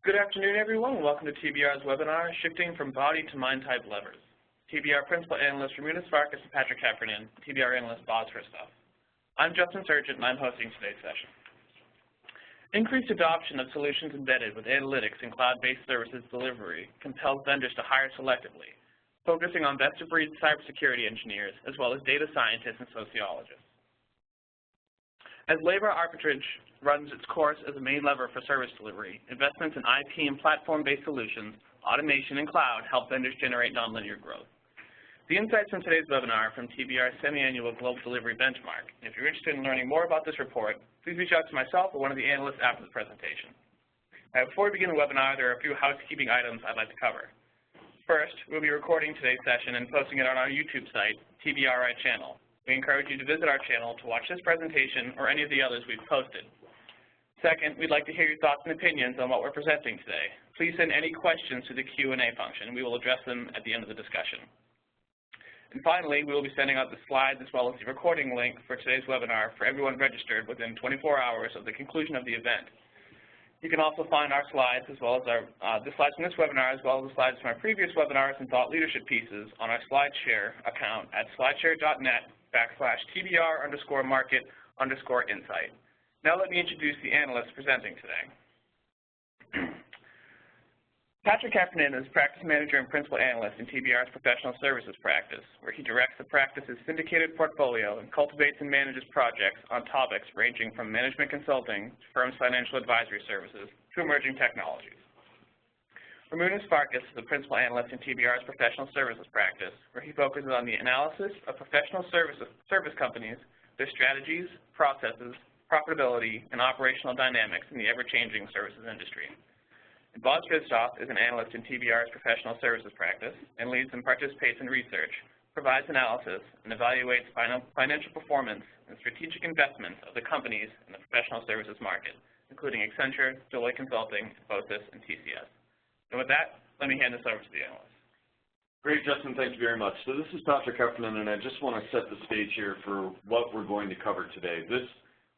Good afternoon, everyone, and welcome to TBR's webinar, Shifting from Body to Mind Type Levers. TBR Principal Analyst Ramunas, Svarcas, and Patrick Heffernan, TBR Analyst Boz Hristov. I'm Justin Surgent, and I'm hosting today's session. Increased adoption of solutions embedded with analytics and cloud-based services delivery compels vendors to hire selectively, focusing on best-of-breed cybersecurity engineers, as well as data scientists and sociologists. As labor arbitrage runs its course as a main lever for service delivery, investments in IP and platform-based solutions, automation, and cloud help vendors generate nonlinear growth. The insights from today's webinar are from TBR's semi-annual Global Delivery Benchmark. If you're interested in learning more about this report, please reach out to myself or one of the analysts after the presentation. Before we begin the webinar, there are a few housekeeping items I'd like to cover. First, we'll be recording today's session and posting it on our YouTube site, TBRI channel. We encourage you to visit our channel to watch this presentation or any of the others we've posted. Second, we'd like to hear your thoughts and opinions on what we're presenting today. Please send any questions to the Q&A function, and we will address them at the end of the discussion. And finally, we will be sending out the slides as well as the recording link for today's webinar for everyone registered within 24 hours of the conclusion of the event. You can also find our slides as well as the slides from this webinar as well as the slides from our previous webinars and thought leadership pieces on our SlideShare account at slideshare.net/TBR_market_insight. Now let me introduce the analysts presenting today. Patrick Heffernan is Practice Manager and Principal Analyst in TBR's Professional Services practice, where he directs the practice's syndicated portfolio and cultivates and manages projects on topics ranging from management consulting to firms' financial advisory services to emerging technologies. Ramunas Svarcas is the Principal Analyst in TBR's Professional Services practice, where he focuses on the analysis of professional service companies, their strategies, processes, profitability, and operational dynamics in the ever-changing services industry. And Boz Hristov is an analyst in TBR's Professional Services practice and leads and participates in research, provides analysis, and evaluates financial performance and strategic investments of the companies in the professional services market, including Accenture, Deloitte Consulting, Infosys, and TCS. And with that, let me hand this over to the analyst. Great, Justin. Thank you very much. So this is Patrick Heffernan, and I just want to set the stage here for what we're going to cover today. This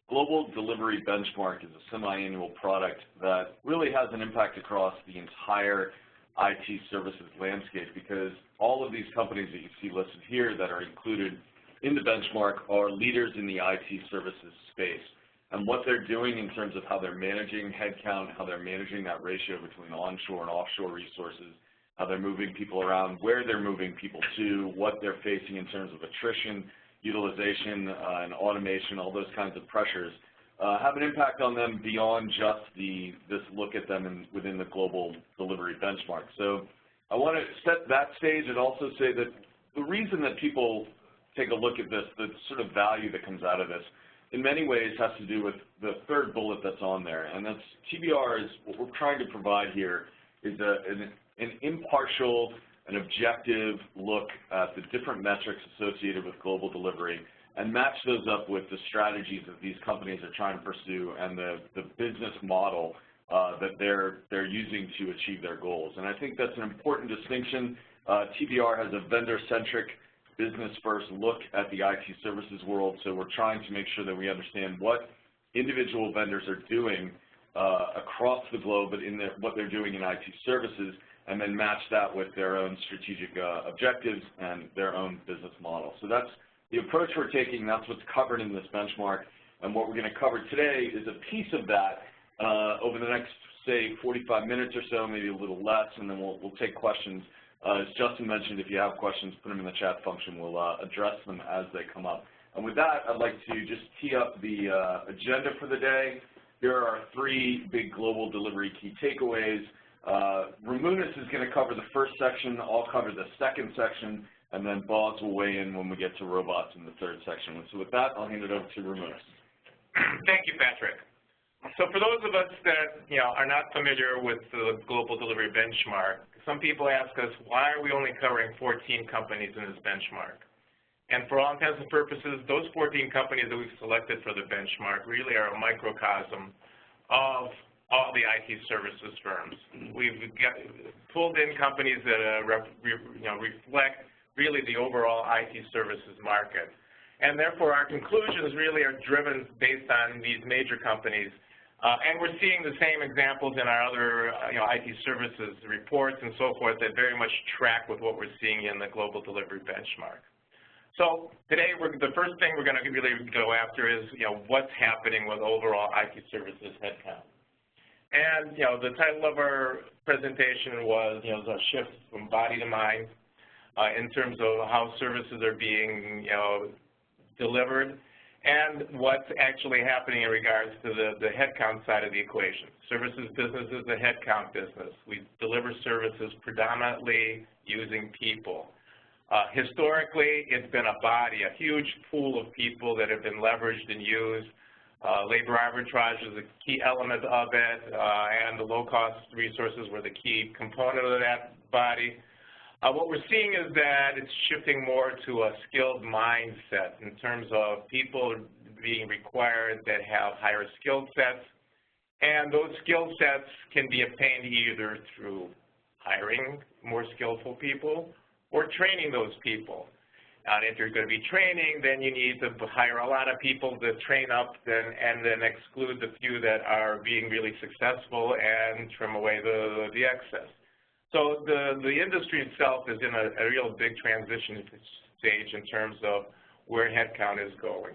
Global Delivery Benchmark is a semi-annual product that really has an impact across the entire IT services landscape because all of these companies that you see listed here that are included in the benchmark are leaders in the IT services space. And what they're doing in terms of how they're managing headcount, how they're managing that ratio between onshore and offshore resources, how they're moving people around, where they're moving people to, what they're facing in terms of attrition, utilization, and automation, all those kinds of pressures, have an impact on them beyond just this look at them within the Global Delivery Benchmark. So I want to set that stage and also say that the reason that people take a look at this, the sort of value that comes out of this, in many ways has to do with the third bullet that's on there, and that's TBR is what we're trying to provide here is an impartial, an objective look at the different metrics associated with global delivery and match those up with the strategies that these companies are trying to pursue and the business model that they're using to achieve their goals. And I think that's an important distinction. TBR has a vendor-centric business-first look at the IT services world, so we're trying to make sure that we understand what individual vendors are doing across the globe, but what they're doing in IT services, and then match that with their own strategic objectives and their own business model. So that's the approach we're taking. That's what's covered in this benchmark. And what we're going to cover today is a piece of that over the next, say, 45 minutes or so, maybe a little less, and then we'll take questions. As Justin mentioned, if you have questions, put them in the chat function. We'll address them as they come up. And with that, I'd like to just tee up the agenda for the day. Here are our three big global delivery key takeaways. Ramunas is going to cover the first section. I'll cover the second section, and then Boz will weigh in when we get to robots in the third section. So with that, I'll hand it over to Ramunas. Thank you, Patrick. So for those of us that are not familiar with the Global Delivery Benchmark, some people ask us, why are we only covering 14 companies in this benchmark? And for all intents and purposes, those 14 companies that we've selected for the benchmark really are a microcosm of all the IT services firms. We've pulled in companies that reflect really the overall IT services market. And therefore, our conclusions really are driven based on these major companies And we're seeing the same examples in our other IT services reports and so forth that very much track with what we're seeing in the global delivery benchmark. So today, the first thing we're going to really go after is, what's happening with overall IT services headcount. And, the title of our presentation was, the shift from body to mind in terms of how services are being, delivered, and what's actually happening in regards to the headcount side of the equation. Services business is a headcount business. We deliver services predominantly using people. Historically, it's been a body, a huge pool of people that have been leveraged and used. Labor arbitrage is a key element of it, and the low-cost resources were the key component of that body. What we're seeing is that it's shifting more to a skilled mindset in terms of people being required that have higher skill sets, and those skill sets can be obtained either through hiring more skillful people or training those people. And if you're going to be training, then you need to hire a lot of people to train up and then exclude the few that are being really successful and trim away the excess. So the industry itself is in a real big transition stage in terms of where headcount is going.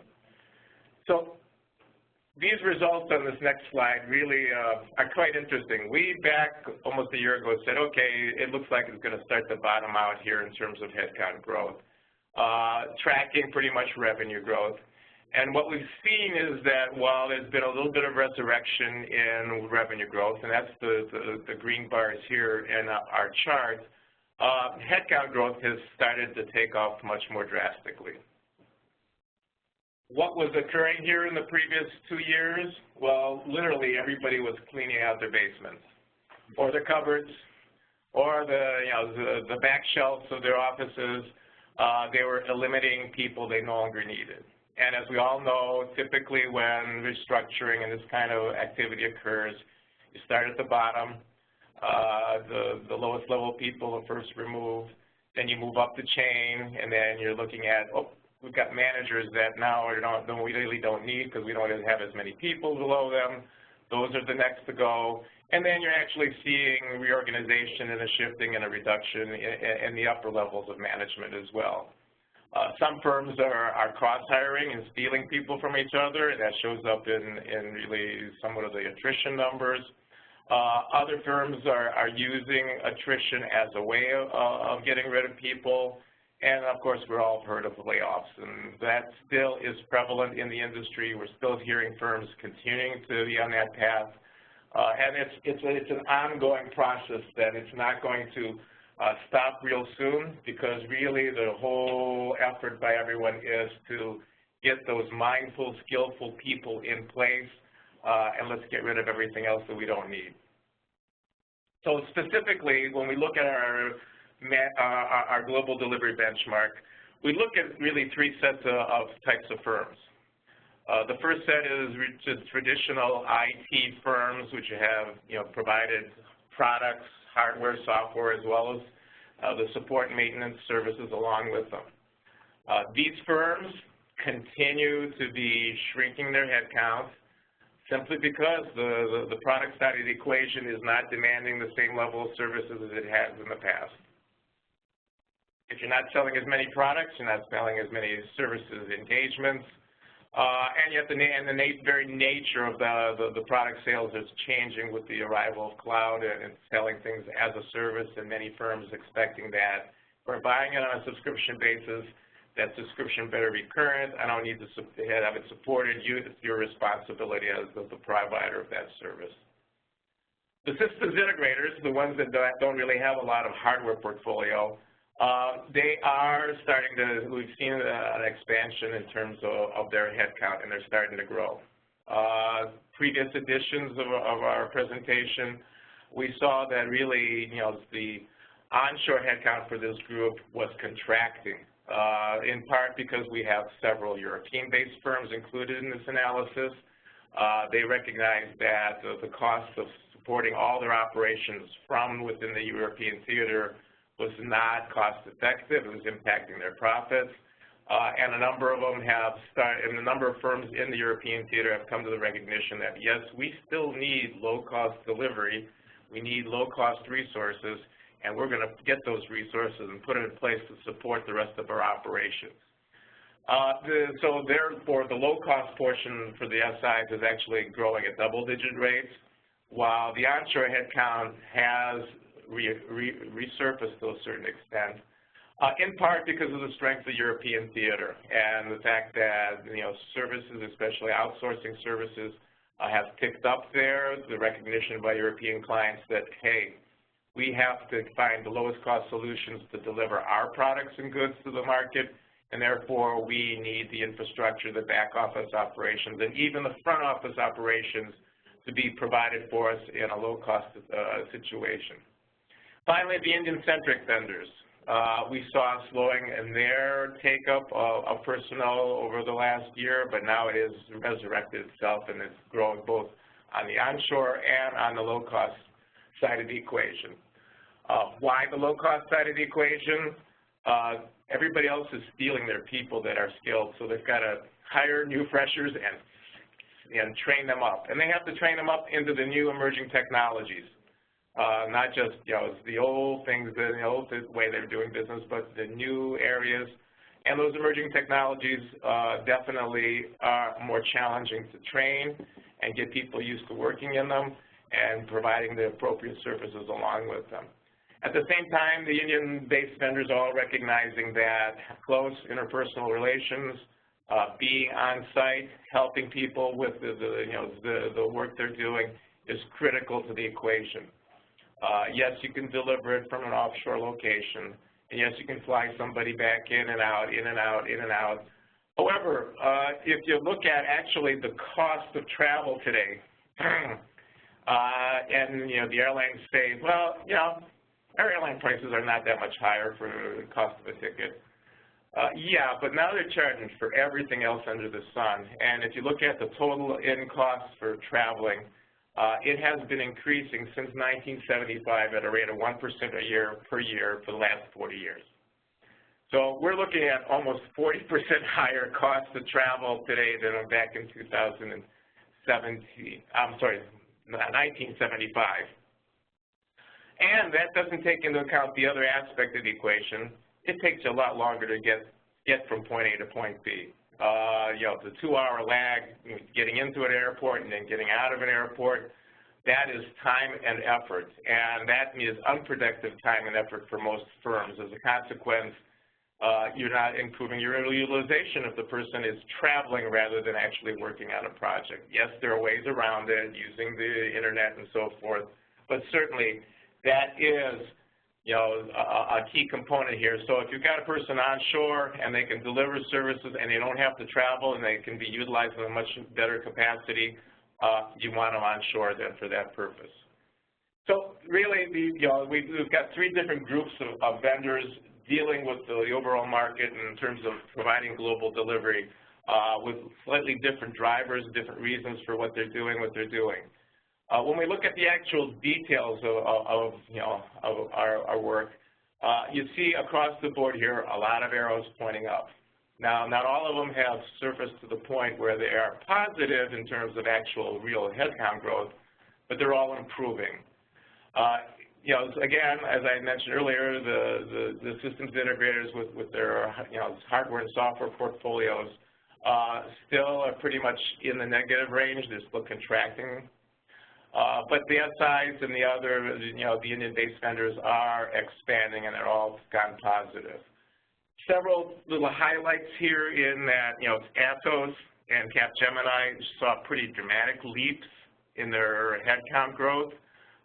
So these results on this next slide really are quite interesting. We, back almost a year ago, said, okay, it looks like it's going to start to bottom out here in terms of headcount growth, tracking pretty much revenue growth. And what we've seen is that while there's been a little bit of resurrection in revenue growth, and that's the green bars here in our chart, headcount growth has started to take off much more drastically. What was occurring here in the previous 2 years? Well, literally everybody was cleaning out their basements or their cupboards or the back shelves of their offices. They were eliminating people they no longer needed. And as we all know, typically when restructuring and this kind of activity occurs, you start at the bottom, the lowest level people are first removed, then you move up the chain, and then you're looking at, oh, we've got managers that now we really don't need because we don't have as many people below them. Those are the next to go. And then you're actually seeing reorganization and a shifting and a reduction in the upper levels of management as well. Some firms are cross-hiring and stealing people from each other, and that shows up in really somewhat of the attrition numbers. Other firms are using attrition as a way of getting rid of people. And, of course, we're all heard of layoffs, and that still is prevalent in the industry. We're still hearing firms continuing to be on that path. And it's an ongoing process that it's not going to stop real soon, because really the whole effort by everyone is to get those mindful, skillful people in place, and let's get rid of everything else that we don't need. So specifically, when we look at our global delivery benchmark, we look at really three sets of types of firms. The first set is just traditional IT firms, which have provided products, hardware, software, as well as the support and maintenance services along with them. These firms continue to be shrinking their headcount simply because the product side of the equation is not demanding the same level of services as it has in the past. If you're not selling as many products, you're not selling as many services engagements, and yet the very nature of the product sales is changing with the arrival of cloud and selling things as a service, and many firms expecting that we're buying it on a subscription basis. That subscription better be current. I don't need to have it supported. It's your responsibility as the provider of that service. The systems integrators, the ones that don't really have a lot of hardware portfolio, they are starting to, we've seen an expansion in terms of their headcount, and they're starting to grow. Previous editions of our presentation, we saw that really, the onshore headcount for this group was contracting, in part because we have several European-based firms included in this analysis. They recognize that the cost of supporting all their operations from within the European theater was not cost effective. It was impacting their profits. and a number of them have started, and a number of firms in the European theater have come to the recognition that, yes, we still need low-cost delivery, we need low-cost resources, and we're going to get those resources and put it in place to support the rest of our operations. So therefore, the low-cost portion for the SIs is actually growing at double-digit rates, while the onshore headcount has resurfaced to a certain extent, in part because of the strength of the European theater and the fact that, services, especially outsourcing services, have ticked up there, the recognition by European clients that, hey, we have to find the lowest cost solutions to deliver our products and goods to the market, and therefore we need the infrastructure, the back office operations, and even the front office operations to be provided for us in a low-cost situation. Finally, the Indian-centric vendors. We saw a slowing in their take-up of personnel over the last year, but now it has resurrected itself and it's growing both on the onshore and on the low-cost side of the equation. Why the low-cost side of the equation? Everybody else is stealing their people that are skilled, so they've got to hire new freshers and train them up. And they have to train them up into the new emerging technologies. Not just, the old things, the old way they're doing business, but the new areas. And those emerging technologies definitely are more challenging to train and get people used to working in them and providing the appropriate services along with them. At the same time, the Indian-based vendors are all recognizing that close interpersonal relations, being on-site, helping people with the work they're doing is critical to the equation. Yes, you can deliver it from an offshore location, and yes, you can fly somebody back in and out, in and out, in and out. However, if you look at actually the cost of travel today, and the airlines say, well, our airline prices are not that much higher for the cost of a ticket. Yeah, but now they're charging for everything else under the sun. And if you look at the total in costs for traveling, it has been increasing since 1975 at a rate of 1% a year per year for the last 40 years. So we're looking at almost 40% higher cost of travel today than back in 1975. And that doesn't take into account the other aspect of the equation. It takes you a lot longer to get from point A to point B. The 2-hour lag getting into an airport and then getting out of an airport, that is time and effort, and that is unproductive time and effort for most firms. As a consequence, you're not improving your utilization if the person is traveling rather than actually working on a project. Yes, there are ways around it, using the internet and so forth, but certainly that is a key component here. So if you've got a person onshore and they can deliver services and they don't have to travel and they can be utilized in a much better capacity, you want them onshore then for that purpose. So really, we've got 3 different groups of vendors dealing with the overall market in terms of providing global delivery with slightly different drivers, different reasons for what they're doing. When we look at the actual details of our work, you see across the board here a lot of arrows pointing up. Now, not all of them have surfaced to the point where they are positive in terms of actual real headcount growth, but they're all improving. Again, as I mentioned earlier, the systems integrators with their hardware and software portfolios still are pretty much in the negative range. They're still contracting. But the SIs and the other, the Indian-based vendors are expanding, and they're all gone positive. Several little highlights here in that, Atos and Capgemini saw pretty dramatic leaps in their headcount growth.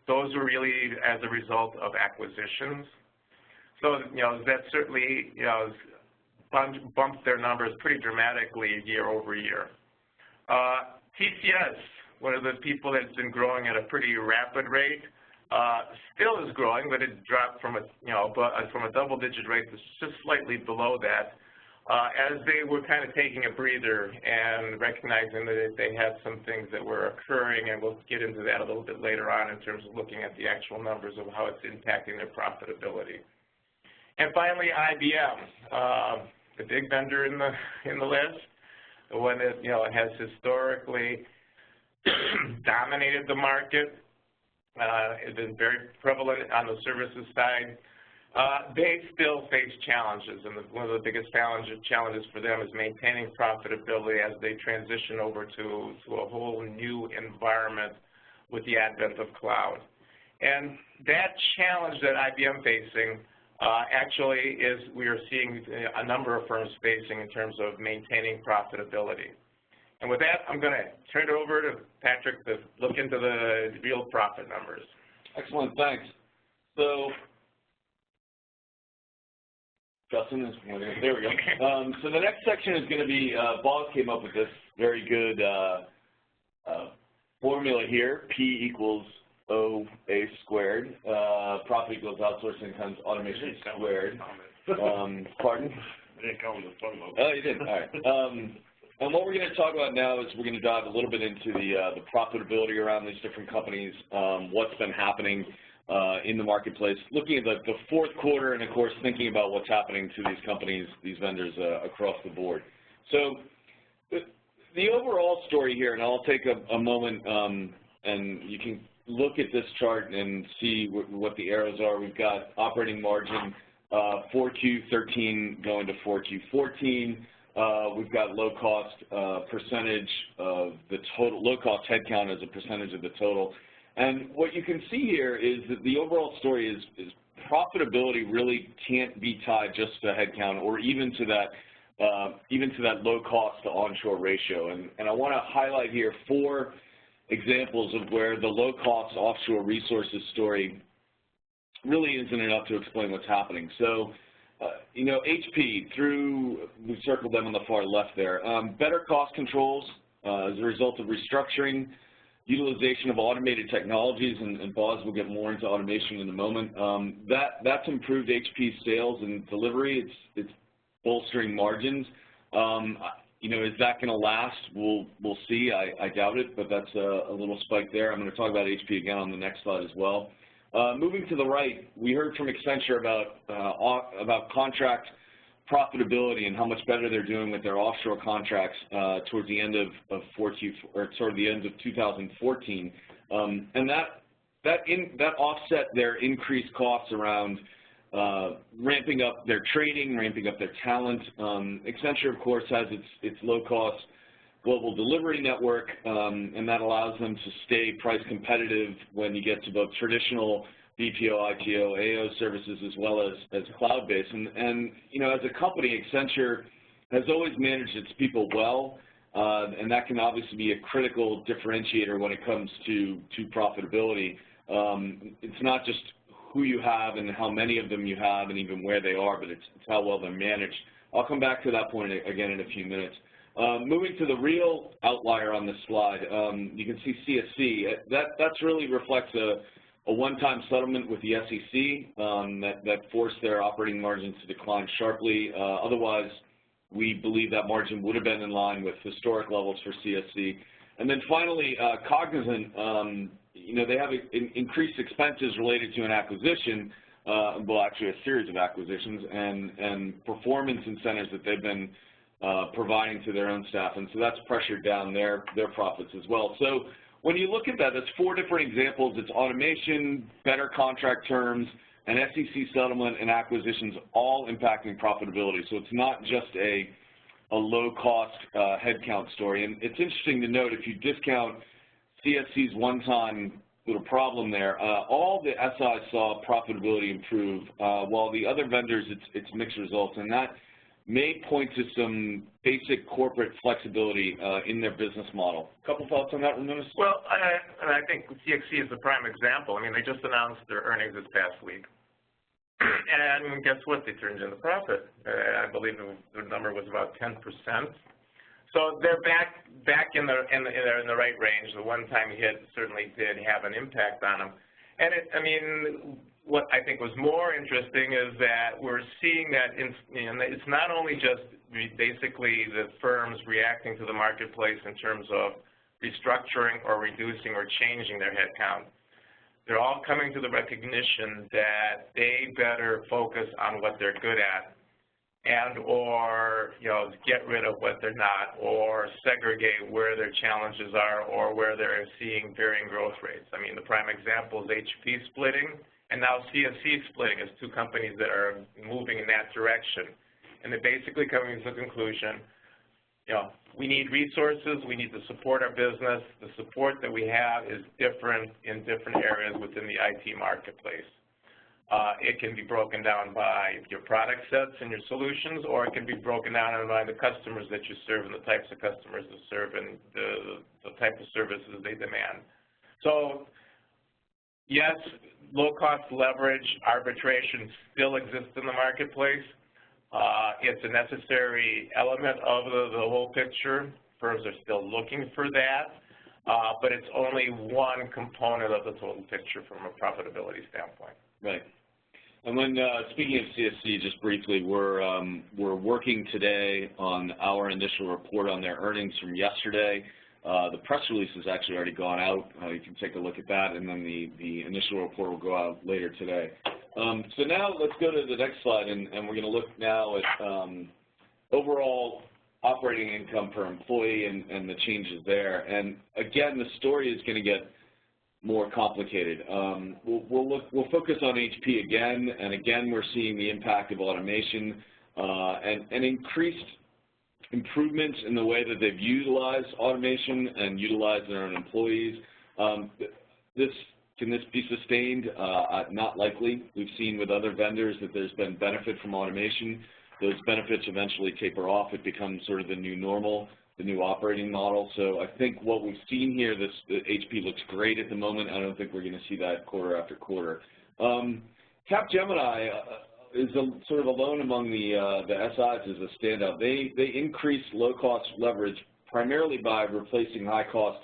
Those were really as a result of acquisitions. So, that certainly, bumped their numbers pretty dramatically year over year. TCS, one of the people that's been growing at a pretty rapid rate, still is growing, but it dropped from a double-digit rate to just slightly below that, as they were kind of taking a breather and recognizing that they had some things that were occurring, and we'll get into that a little bit later on in terms of looking at the actual numbers of how it's impacting their profitability. And finally, IBM. the big vendor in the list, the one that has historically dominated the market. It's been very prevalent on the services side. They still face challenges, and one of the biggest challenges for them is maintaining profitability as they transition over to a whole new environment with the advent of cloud. And that challenge that IBM facing actually is we are seeing a number of firms facing in terms of maintaining profitability. And with that, I'm going to turn it over to Patrick to look into the real profit numbers. Excellent, thanks. So, Justin, there we go. So the next section is going to be, Boz came up with this very good formula here, P equals OA squared, profit equals outsourcing times automation squared. Pardon? I didn't come with a phone number. Oh, you did? All right. And what we're going to talk about now is we're going to dive a little bit into the profitability around these different companies, what's been happening in the marketplace, looking at the fourth quarter, and of course thinking about what's happening to these companies, these vendors across the board. So the overall story here, and I'll take a moment, and you can look at this chart and see what the arrows are. We've got operating margin, 4Q13 going to 4Q14. We've got low-cost percentage of the total, low-cost headcount as a percentage of the total. And what you can see here is that the overall story is profitability really can't be tied just to headcount or even to that low-cost to onshore ratio. And I want to highlight here 4 examples of where the low-cost offshore resources story really isn't enough to explain what's happening. So, HP, we circled them on the far left there. Better cost controls as a result of restructuring, utilization of automated technologies, and Boz will get more into automation in a moment. That's improved HP's sales and delivery. It's bolstering margins. Is that going to last? We'll see. I doubt it, but that's a little spike there. I'm going to talk about HP again on the next slide as well. Moving to the right, we heard from Accenture about contract profitability and how much better they're doing with their offshore contracts toward the end of 2014, and that offset their increased costs around ramping up their training, ramping up their talent. Accenture, of course, has its low-cost global delivery network, and that allows them to stay price competitive when you get to both traditional BPO, ITO, AO services as well as cloud-based. And as a company, Accenture has always managed its people well, and that can obviously be a critical differentiator when it comes to profitability. It's not just who you have and how many of them you have and even where they are, but it's how well they're managed. I'll come back to that point again in a few minutes. Moving to the real outlier on this slide, you can see CSC. That really reflects a one-time settlement with the SEC that forced their operating margins to decline sharply. Otherwise, we believe that margin would have been in line with historic levels for CSC. And then finally, Cognizant, they have increased expenses related to an acquisition, well, actually a series of acquisitions, and performance incentives that they've been providing to their own staff, and so that's pressured down their profits as well. So when you look at that, that's 4 different examples. It's automation, better contract terms, an SEC settlement, and acquisitions all impacting profitability. So it's not just a low-cost headcount story. And it's interesting to note, if you discount CSC's one-time little problem there, all the SIs saw profitability improve, while the other vendors, it's mixed results. And that may point to some basic corporate flexibility in their business model. A couple thoughts on that, Ramunas? Well, I think CXC is the prime example. I mean, they just announced their earnings this past week. And guess what? They turned in the profit. I believe the number was about 10%. So they're back in the right range. The one-time hit certainly did have an impact on them. And what I think was more interesting is that we're seeing that it's not only just basically the firms reacting to the marketplace in terms of restructuring or reducing or changing their headcount. They're all coming to the recognition that they better focus on what they're good at and or, get rid of what they're not, or segregate where their challenges are or where they're seeing varying growth rates. I mean, the prime example is HP splitting, and now CSC splitting as two companies that are moving in that direction. And they're basically coming to the conclusion, we need resources, we need to support our business. The support that we have is different in different areas within the IT marketplace. It can be broken down by your product sets and your solutions, or it can be broken down by the customers that you serve and the types of customers that serve and the type of services they demand. So, yes, low-cost leverage, arbitration still exists in the marketplace. It's a necessary element of the whole picture. Firms are still looking for that, but it's only one component of the total picture from a profitability standpoint. Right. And when speaking of CSC, just briefly, we're working today on our initial report on their earnings from yesterday. The press release has actually already gone out. You can take a look at that, and then the initial report will go out later today. So now let's go to the next slide, and we're going to look now at overall operating income per employee and the changes there. And again, the story is going to get more complicated. We'll focus on HP again, and again we're seeing the impact of automation and increased improvements in the way that they've utilized automation and utilized their own employees. Can this be sustained? Not likely. We've seen with other vendors that there's been benefit from automation. Those benefits eventually taper off. It becomes sort of the new normal, the new operating model. So I think what we've seen here, HP looks great at the moment. I don't think we're going to see that quarter after quarter. Capgemini is sort of alone among the SIs as a standout. They increased low-cost leverage primarily by replacing high-cost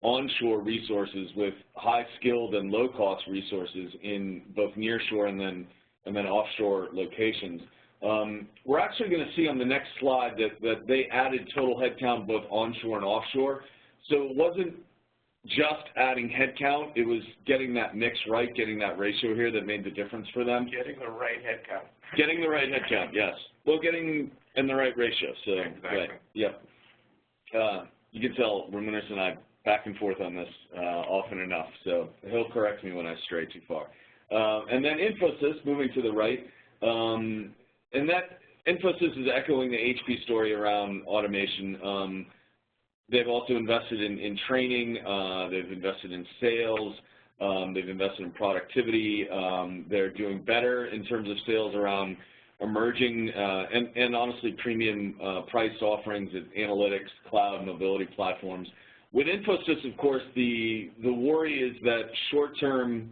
onshore resources with high-skilled and low-cost resources in both nearshore and then offshore locations. We're actually going to see on the next slide that they added total headcount both onshore and offshore. So it wasn't just adding headcount, it was getting that mix right, getting that ratio here that made the difference for them. Getting the right headcount. Getting the right headcount, yes. Well, getting in the right ratio. So, exactly. Right, yep. You can tell Ramunas and I back and forth on this often enough, so he'll correct me when I stray too far. And then Infosys, moving to the right, and that Infosys is echoing the HP story around automation. They've also invested in training, they've invested in sales, they've invested in productivity, they're doing better in terms of sales around emerging and honestly premium price offerings of analytics, cloud, mobility platforms. With Infosys, of course, the worry is that short-term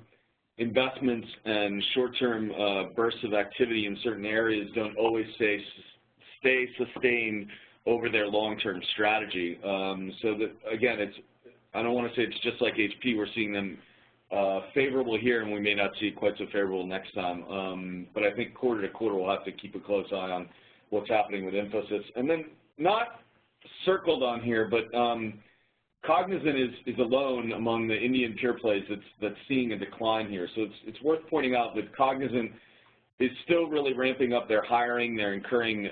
investments and short-term bursts of activity in certain areas don't always stay sustained over their long-term strategy. So that, again, I don't want to say it's just like HP. We're seeing them favorable here, and we may not see it quite so favorable next time. But I think quarter to quarter we'll have to keep a close eye on what's happening with Infosys. And then not circled on here, but Cognizant is alone among the Indian pure plays that's seeing a decline here. So it's worth pointing out that Cognizant is still really ramping up their hiring. They're incurring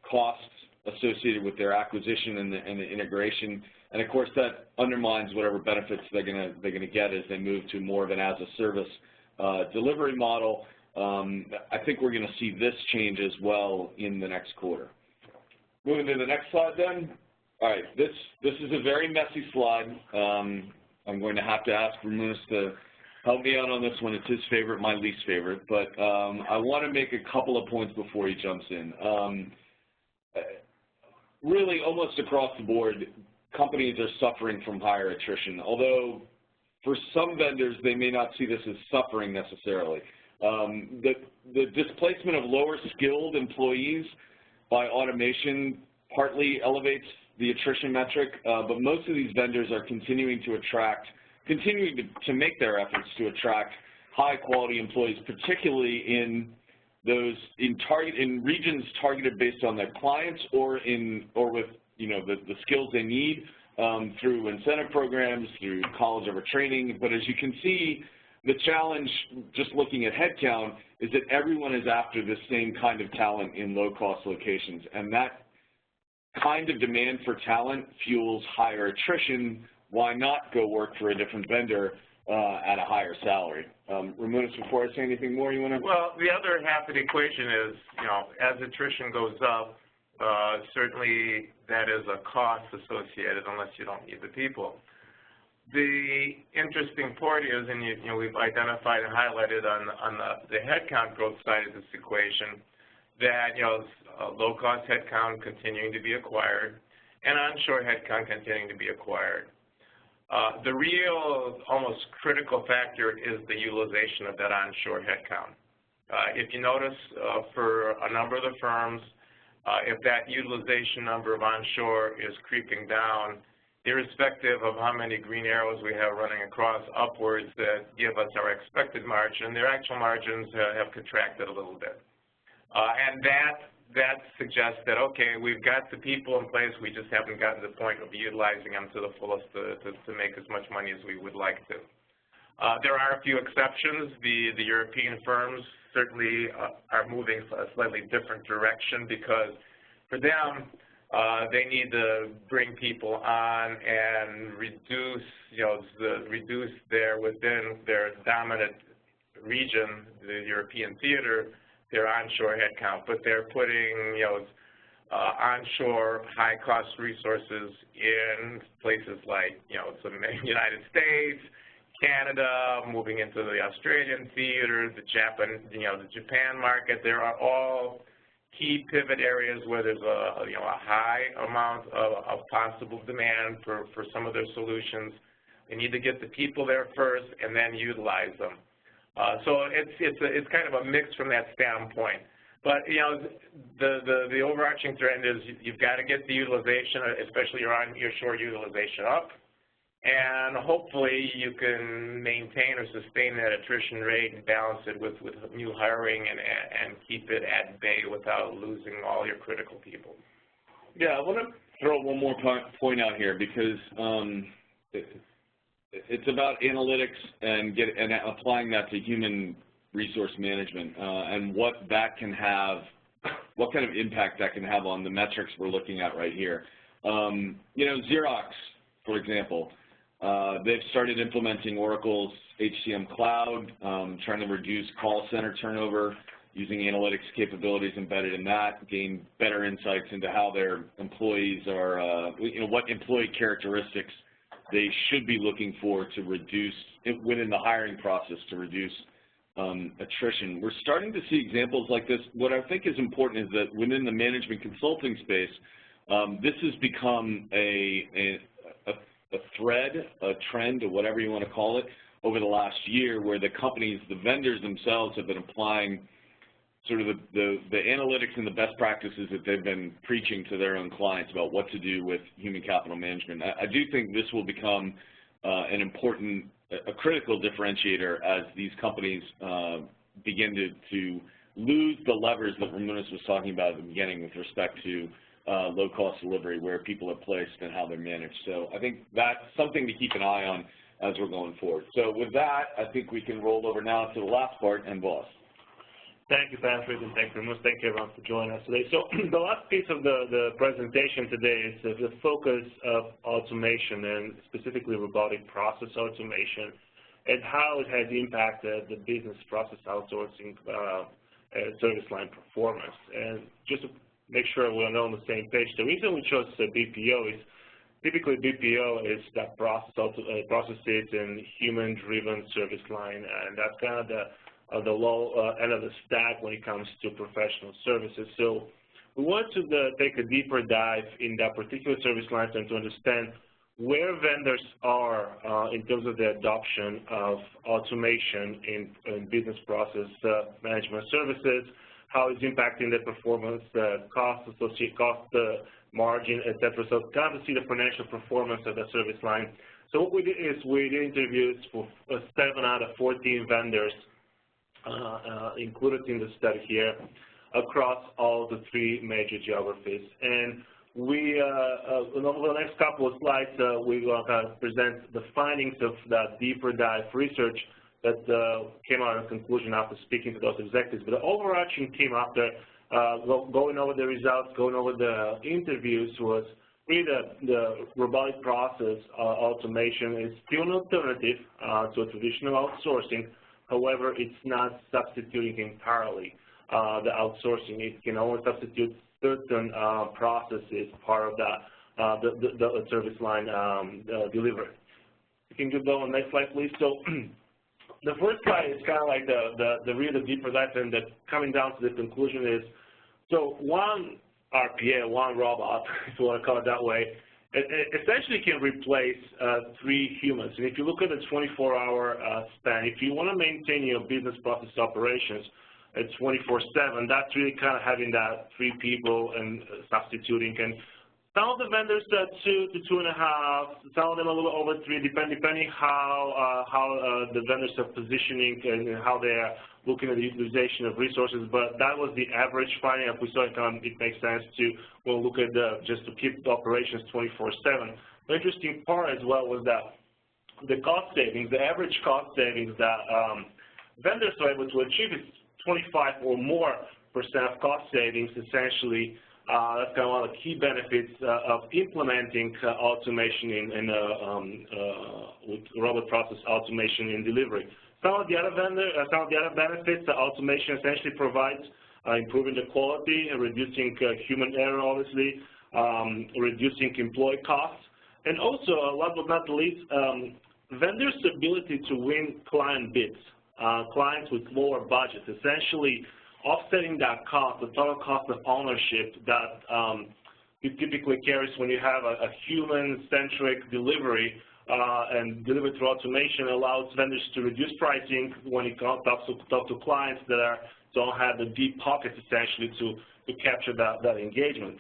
costs associated with their acquisition and the integration, and of course that undermines whatever benefits they're gonna get as they move to more of an as-a-service delivery model. I think we're gonna see this change as well in the next quarter. Moving to the next slide then. All right, this is a very messy slide. I'm going to have to ask Ramunas to help me out on this one. It's his favorite, my least favorite, but I want to make a couple of points before he jumps in. Really, almost across the board, companies are suffering from higher attrition, although for some vendors, they may not see this as suffering necessarily. The displacement of lower skilled employees by automation partly elevates the attrition metric, but most of these vendors are continuing to make their efforts to attract high quality employees, particularly in regions targeted based on their clients or with the skills they need through incentive programs, through college over training. But as you can see, the challenge, just looking at headcount, is that everyone is after the same kind of talent in low-cost locations, and that kind of demand for talent fuels higher attrition. Why not go work for a different vendor at a higher salary? Ramunas, before I say anything more, you want to? Well, the other half of the equation is, as attrition goes up, certainly that is a cost associated unless you don't need the people. The interesting part is, and we've identified and highlighted on the headcount growth side of this equation, that low-cost headcount continuing to be acquired and onshore headcount continuing to be acquired. The real, almost critical factor is the utilization of that onshore headcount. If you notice, for a number of the firms, if that utilization number of onshore is creeping down, irrespective of how many green arrows we have running across upwards that give us our expected margin, their actual margins have contracted a little bit. And that suggests that, okay, we've got the people in place, we just haven't gotten to the point of utilizing them to the fullest to make as much money as we would like to. There are a few exceptions. The European firms certainly are moving a slightly different direction because for them, they need to bring people on and reduce within their dominant region, the European theater, their onshore headcount, but they're putting onshore high-cost resources in places like the United States, Canada, moving into the Australian theater, the Japan market. There are all key pivot areas where there's a high amount of possible demand for some of their solutions. They need to get the people there first and then utilize them. So it's kind of a mix from that standpoint. But the overarching trend is you've got to get the utilization, especially your onshore utilization, up, and hopefully you can maintain or sustain that attrition rate and balance it with new hiring and keep it at bay without losing all your critical people. Yeah, I want to throw one more point out here because it's about analytics and applying that to human resource management and what that can have, what kind of impact that can have on the metrics we're looking at right here. Xerox, for example, they've started implementing Oracle's HCM Cloud, trying to reduce call center turnover, using analytics capabilities embedded in that, gain better insights into how their employees are, what employee characteristics they should be looking for to reduce, within the hiring process, to reduce attrition. We're starting to see examples like this. What I think is important is that within the management consulting space, this has become a thread, a trend, or whatever you want to call it, over the last year where the companies, the vendors themselves have been applying sort of the analytics and the best practices that they've been preaching to their own clients about what to do with human capital management. I do think this will become an important, a critical differentiator as these companies begin to lose the levers that Ramunas was talking about at the beginning with respect to low-cost delivery, where people are placed and how they're managed. So I think that's something to keep an eye on as we're going forward. So with that, I think we can roll over now to the last part, and Boz. Thank you, Patrick, and thank you, Ramunas. Thank you, everyone, for joining us today. So the last piece of the presentation today is the focus of automation, and specifically robotic process automation, and how it has impacted the business process outsourcing service line performance. And just to make sure we're on the same page, the reason we chose BPO is typically BPO is that processes in human-driven service line, and that's kind of the low end of the stack when it comes to professional services. So we want to take a deeper dive in that particular service line and to understand where vendors are in terms of the adoption of automation in business process management services, how it's impacting the performance, the cost, associated cost, the margin, et cetera. So kind of to see the financial performance of the service line. So what we did is we did interviews for 7 out of 14 vendors included in the study here across all the 3 major geographies. And we, over the next couple of slides, we will present the findings of that deeper dive research that came out of the conclusion after speaking to those executives. But the overarching theme after going over the results, going over the interviews was really the robotic process automation is still an alternative to a traditional outsourcing. However, it's not substituting entirely the outsourcing. It can only substitute certain processes, part of the service line delivery. You can go on the next slide, please. So the first slide is kind of like the really deeper dive, and coming down to the conclusion is, so one RPA, one robot, if you want to call it that way, it essentially can replace 3 humans. And if you look at the 24-hour span, if you want to maintain your business process operations at 24/7, that's really kind of having that 3 people and substituting. And some of the vendors are 2 to 2.5, some of them a little over 3, depending how the vendors are positioning and how they are looking at the utilization of resources. But that was the average finding. If we saw it, it makes sense to look at just to keep the operations 24/7. The interesting part as well was that the cost savings, the average cost savings that vendors are able to achieve is 25 or more % of cost savings, essentially. That's kind of one of the key benefits of implementing automation with robot process automation in delivery. Some of the other benefits that automation essentially provides, improving the quality, reducing human error, obviously, reducing employee costs, and also, last but not least, vendors' ability to win client bids, clients with lower budgets, essentially offsetting that cost, the total cost of ownership that it typically carries when you have a human-centric delivery, and delivered through automation allows vendors to reduce pricing when you talk to clients that don't have the deep pockets, essentially, to capture that engagement.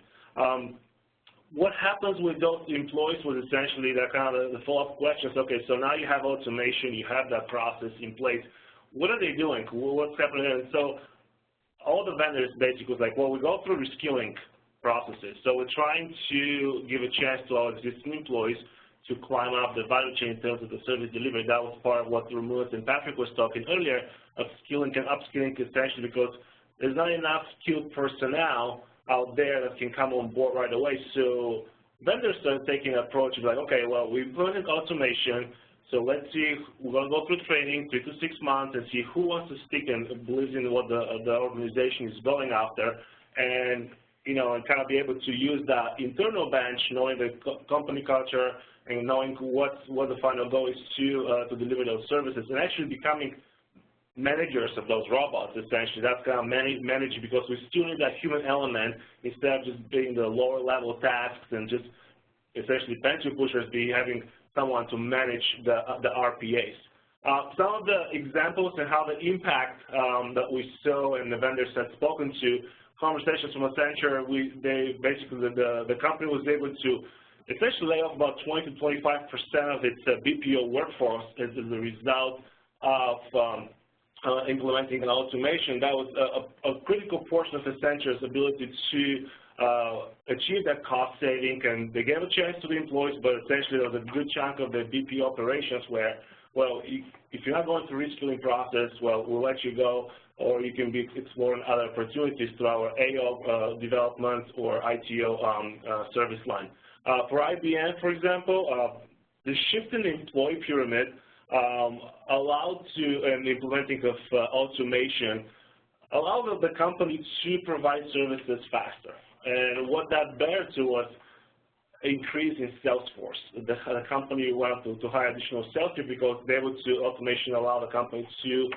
What happens with those employees was essentially that kind of the follow-up questions. Okay, so now you have automation, you have that process in place. What are they doing? What's happening? And so all the vendors basically was like, well, we go through reskilling processes. So we're trying to give a chance to our existing employees to climb up the value chain in terms of the service delivery. That was part of what Ramunas and Patrick was talking earlier of skilling and upskilling, essentially, because there's not enough skilled personnel out there that can come on board right away. So vendors started taking an approach of like, okay, well, we've implemented automation, so let's see, we're going to go through training 3 to 6 months and see who wants to stick and believes in what the organization is going after, and and kind of be able to use that internal bench, knowing the company culture and knowing what the final goal is to deliver those services, and actually becoming managers of those robots, essentially. That's kind of manage because we still need that human element instead of just being the lower level tasks and just essentially pencil pushers, having someone to manage the RPAs. Some of the examples and how the impact that we saw and the vendors had spoken to, conversations from Accenture, the company was able to essentially lay off about 20 to 25% of its BPO workforce as a result of implementing an automation. That was a critical portion of Accenture's ability to achieve that cost saving, and they gave a chance to the employees, but essentially there was a good chunk of the BPO operations where, well, if you're not going through reskilling process, well, we'll let you go, or you can be exploring other opportunities through our AO development or ITO service line. For IBM, for example, the shift in the employee pyramid allowed to, and implementing of automation, allowed the company to provide services faster. And what that bear to was increase in sales force. The company wanted to hire additional sales people because they able to automation allow the company to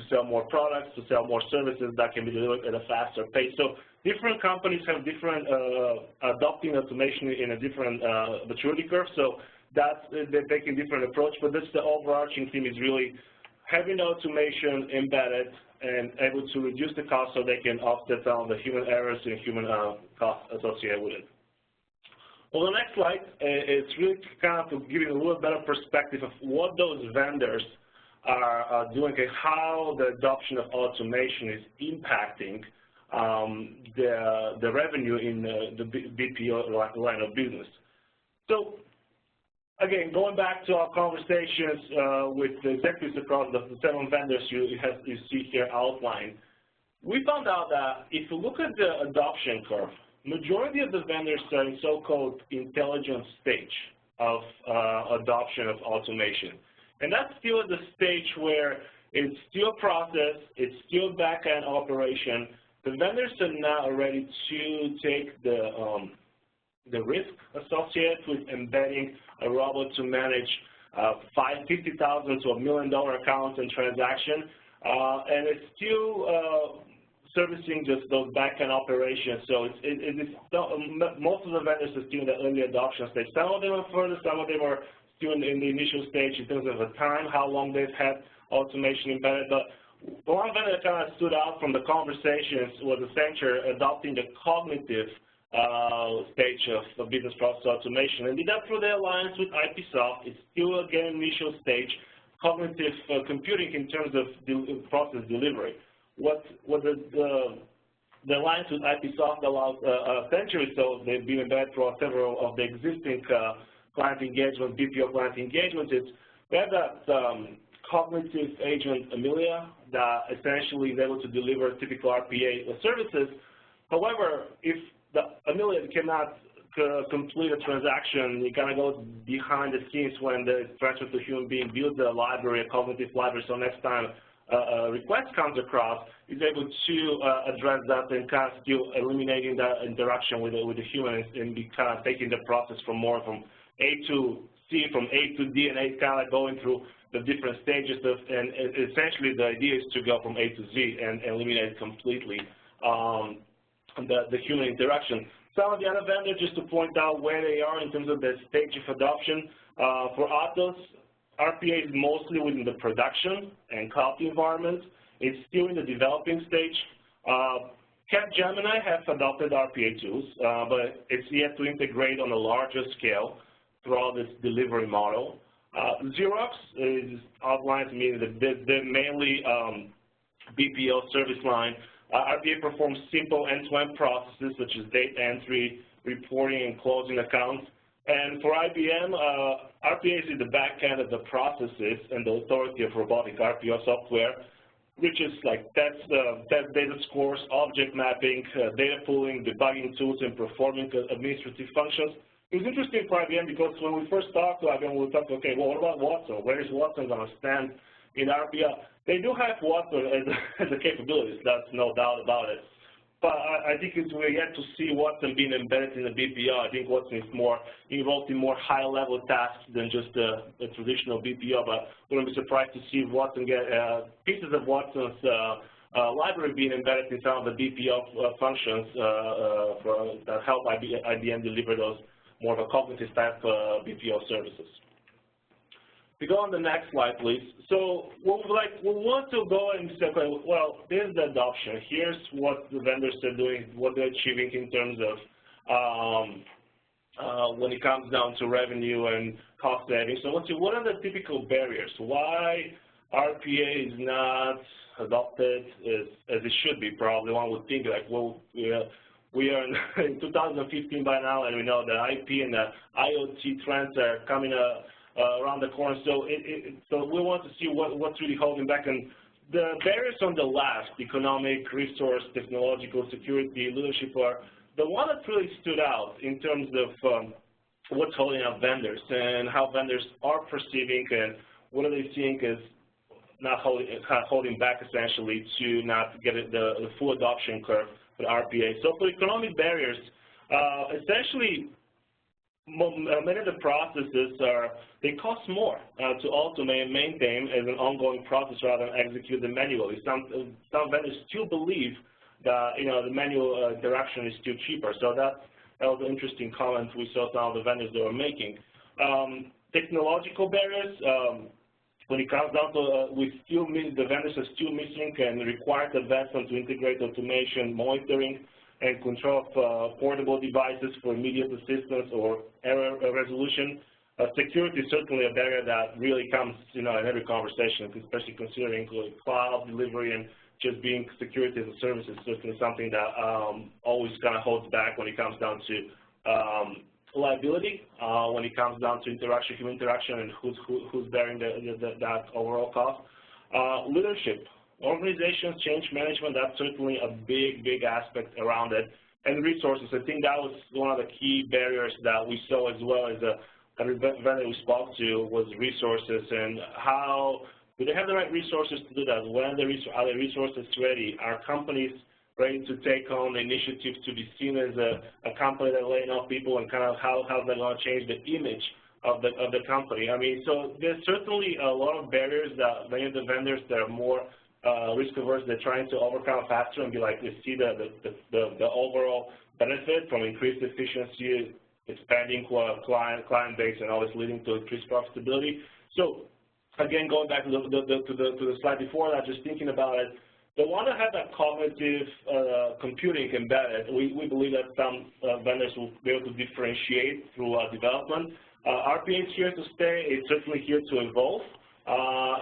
sell more products, to sell more services that can be delivered at a faster pace. So different companies have different adopting automation in a different maturity curve. So they're taking different approach, but this the overarching theme is really having the automation embedded and able to reduce the cost so they can offset some of the human errors and human costs associated with it. Well, the next slide is really kind of to give you a little better perspective of what those vendors are doing and how the adoption of automation is impacting the revenue in the BPO line of business. So again, going back to our conversations with the executives across the 7 vendors you see here outlined, we found out that if you look at the adoption curve, majority of the vendors are in so-called intelligent stage of adoption of automation. And that's still at the stage where it's still a process, it's still back-end operation. The vendors are now ready to take the risk associated with embedding a robot to manage $50,000 to $1 million accounts and transaction, and it's still servicing just those back-end operations. So most of the vendors are still in the early adoption stage. Some of them are further, some of them are still in the initial stage in terms of the time, how long they've had automation embedded. But one vendor that kind of stood out from the conversations was Accenture adopting the cognitive stage of business process automation, and did that through the alliance with IPsoft. It's still, again, initial stage, cognitive computing in terms of process delivery. What the alliance with IPsoft allows Accenture, so they've been embedded for several of the existing client engagement, BPO client engagements, is we have that cognitive agent, Amelia, that essentially is able to deliver typical RPA services. However, if the Amelia cannot complete a transaction, it kind of goes behind the scenes when the transfer to human being, builds a library, a cognitive library, so next time a request comes across, is able to address that and kind of still eliminating that interaction with the human and be kind of taking the process from A to C, from A to D, and A kind of going through the different stages of, and essentially the idea is to go from A to Z and eliminate completely the human interaction. Some of the other vendors, just to point out where they are in terms of the stage of adoption, for Atos, RPA is mostly within the production and cloud environment. It's still in the developing stage. Capgemini has adopted RPA tools, but it's yet to integrate on a larger scale throughout this delivery model. Xerox is outlined, meaning that they're mainly BPO service line. RPA performs simple end-to-end processes such as data entry, reporting, and closing accounts. And for IBM, RPA is the back end of the processes and the authority of robotic RPO software, which is like test data scores, object mapping, data pooling, debugging tools, and performing administrative functions. It was interesting for IBM because when we first talked to IBM, we thought, okay, well, what about Watson? Where is Watson going to stand in RPA? They do have Watson as a capabilities, that's no doubt about it. But I think we're yet to see Watson being embedded in the BPO. I think Watson is more involved in more high-level tasks than just a traditional BPO. But wouldn't be surprised to see Watson get pieces of Watson's library being embedded in some of the BPO functions that help IBM deliver those more of a cognitive type BPO services. We go on the next slide, please. So we want to go and say, okay, well, here's the adoption. Here's what the vendors are doing, what they're achieving in terms of when it comes down to revenue and cost savings. So let's see, what are the typical barriers? Why RPA is not adopted as it should be? Probably one would think like, well, we are in 2015 by now, and we know the IP and the IoT trends are coming around the corner. So so we want to see what's really holding back. And the barriers on the left, economic, resource, technological, security, leadership, are the one that really stood out in terms of what's holding up vendors and how vendors are perceiving and what are they seeing as not holding back essentially to not get the full adoption curve for RPA. So for economic barriers, essentially many of the processes they cost more to automate and maintain as an ongoing process rather than execute them manually. Some vendors still believe that the manual interaction is still cheaper. So that was an interesting comment we saw some of the vendors that were making. Technological barriers. When it comes down to, the vendors are still missing and required advancement to integrate automation, monitoring, and control of portable devices for immediate assistance or error resolution. Security is certainly a barrier that really comes, in every conversation, especially considering cloud delivery and just being security as a service is certainly something that always kind of holds back when it comes down to liability when it comes down to human interaction, and who's bearing that overall cost. Leadership, organizations, change management, that's certainly a big aspect around it. And resources, I think that was one of the key barriers that we saw, as well as a vendor we spoke to, was resources, and how do they have the right resources to do that? When are the resources ready? Are companies ready to take on the initiative to be seen as a company that laying off people, and kind of how they're going to change the image of the company? I mean, so there's certainly a lot of barriers that many of the vendors that are more risk averse, they're trying to overcome faster and be like, we see the overall benefit from increased efficiency, expanding client base, and always leading to increased profitability. So again, going back to the slide before that, just thinking about it, they want to have that cognitive computing embedded. We believe that some vendors will be able to differentiate through development. RPA is here to stay. It's certainly here to evolve.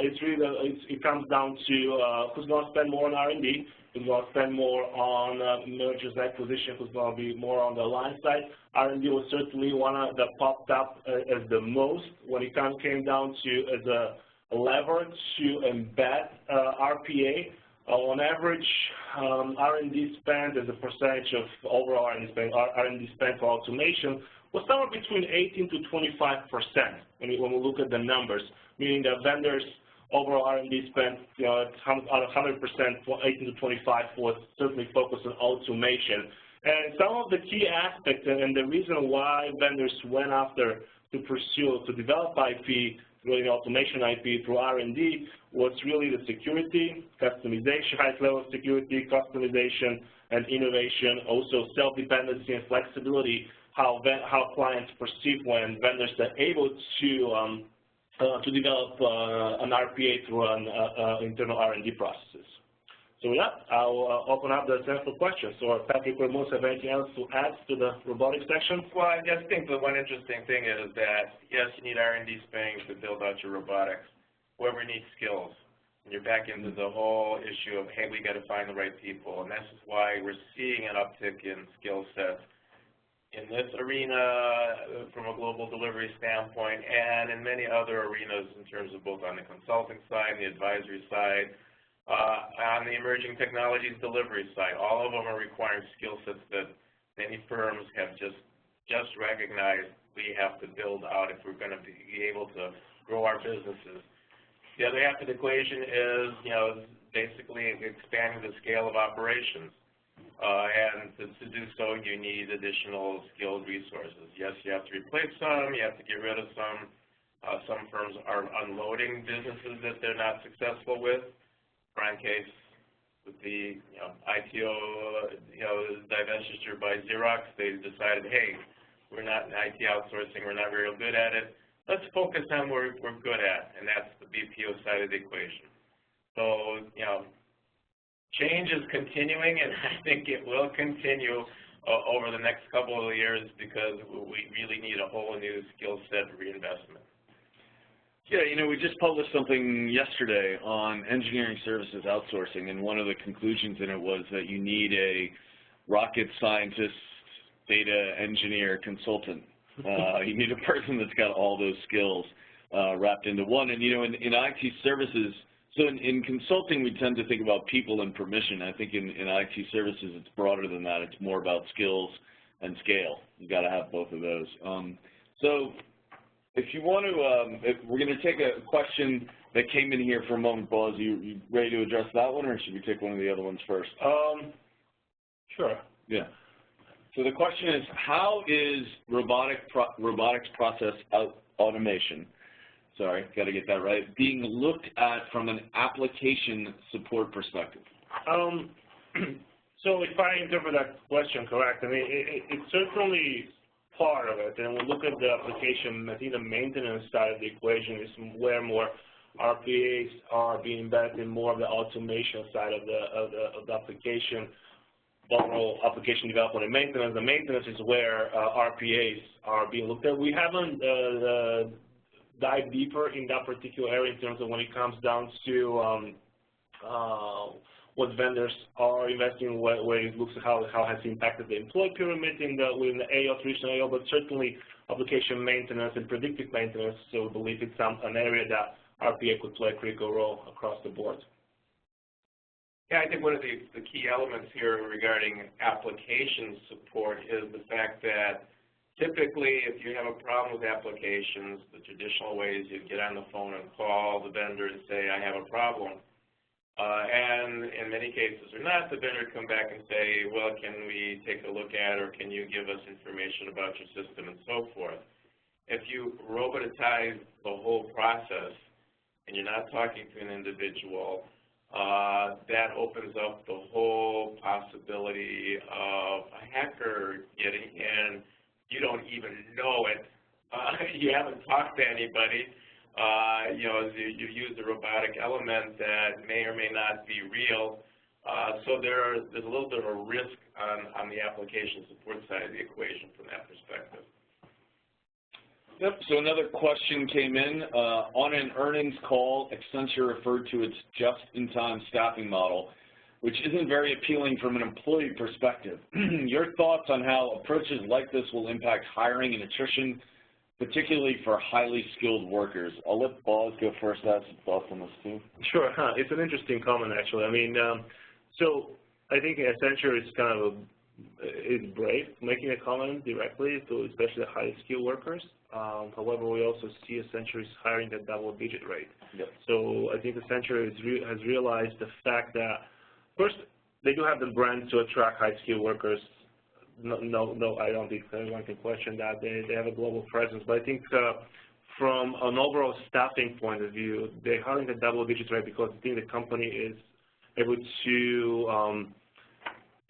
It comes down to who's going to spend more on R&D, who's going to spend more on mergers and acquisitions, who's going to be more on the line side. R&D was certainly one of that popped up as the most when it came down to as a lever to embed RPA. On average, R&D spend as a percentage of overall R&D spend for automation was somewhere between 18 to 25% when we look at the numbers, meaning that vendors' overall R&D spend, out of 100%, 18 to 25 was certainly focused on automation. And some of the key aspects and the reason why vendors went after to develop IP, really automation IP through R&D, was really the security, customization, highest level of security, customization, and innovation, also self-dependency and flexibility, how clients perceive when vendors are able to develop an RPA through internal R&D processes. So with that, I'll open up the center for questions. So Patrick or Ramunas, have anything else to add to the robotics section? Well, I just think the one interesting thing is that, yes, you need R&D spending to build out your robotics. Whoever needs skills. And you're back into the whole issue of, hey, we got to find the right people. And this is why we're seeing an uptick in skill sets in this arena from a global delivery standpoint, and in many other arenas in terms of both on the consulting side and the advisory side, on the emerging technologies delivery side. All of them are requiring skill sets that many firms have just recognized we have to build out if we're going to be able to grow our businesses. The other half of the equation is, basically expanding the scale of operations. And to do so, you need additional skilled resources. Yes, you have to replace some, you have to get rid of some. Some firms are unloading businesses that they're not successful with. Prime case with the ITO divestiture by Xerox, they decided, hey, we're not in IT outsourcing, we're not very good at it. Let's focus on what we're good at, and that's the BPO side of the equation. So, change is continuing, and I think it will continue over the next couple of years because we really need a whole new skill set reinvestment. Yeah, we just published something yesterday on engineering services outsourcing, and one of the conclusions in it was that you need a rocket scientist, data engineer, consultant. You need a person that's got all those skills wrapped into one. And, in IT services, so in consulting, we tend to think about people and permission. I think in IT services, it's broader than that. It's more about skills and scale. You've got to have both of those. So if you want to, we're going to take a question that came in here for a moment, Boz. You ready to address that one, or should we take one of the other ones first? Sure. Yeah. So the question is, how is robotics process automation, sorry, got to get that right, being looked at from an application support perspective? So if I interpret that question correct, I mean, it's certainly part of it. And we look at the application, I think the maintenance side of the equation is where more RPAs are being embedded in more of the automation side of the application. Overall application development and maintenance. The maintenance is where RPAs are being looked at. We haven't dived deeper in that particular area in terms of when it comes down to what vendors are investing in, where it looks at how has impacted the employee pyramid within the AO, traditional AO, but certainly application maintenance and predictive maintenance. So we believe it's an area that RPA could play a critical role across the board. Yeah, I think one of the key elements here regarding application support is the fact that typically if you have a problem with applications, the traditional ways you get on the phone and call the vendor and say, I have a problem. And in many cases or not, the vendor would come back and say, well, can we take a look at, or can you give us information about your system and so forth. If you robotize the whole process and you're not talking to an individual, that opens up the whole possibility of a hacker getting in. You don't even know it. You haven't talked to anybody. You use a robotic element that may or may not be real. So there's a little bit of a risk on the application support side of the equation from that perspective. Yep, so another question came in. On an earnings call, Accenture referred to its just-in-time staffing model, which isn't very appealing from an employee perspective. Your thoughts on how approaches like this will impact hiring and attrition, particularly for highly skilled workers? I'll let Boz go first. I have some thoughts on this too. Sure. It's an interesting comment, actually. I mean, so I think Accenture is kind of is brave making a comment directly to especially the highly skilled workers. However, we also see Accenture is hiring at double-digit rate. Yep. So I think Accenture has realized the fact that, first, they do have the brand to attract high-skilled workers. No, I don't think anyone can question that. They have a global presence. But I think from an overall staffing point of view, they're hiring at double-digit rate because I think the company is able to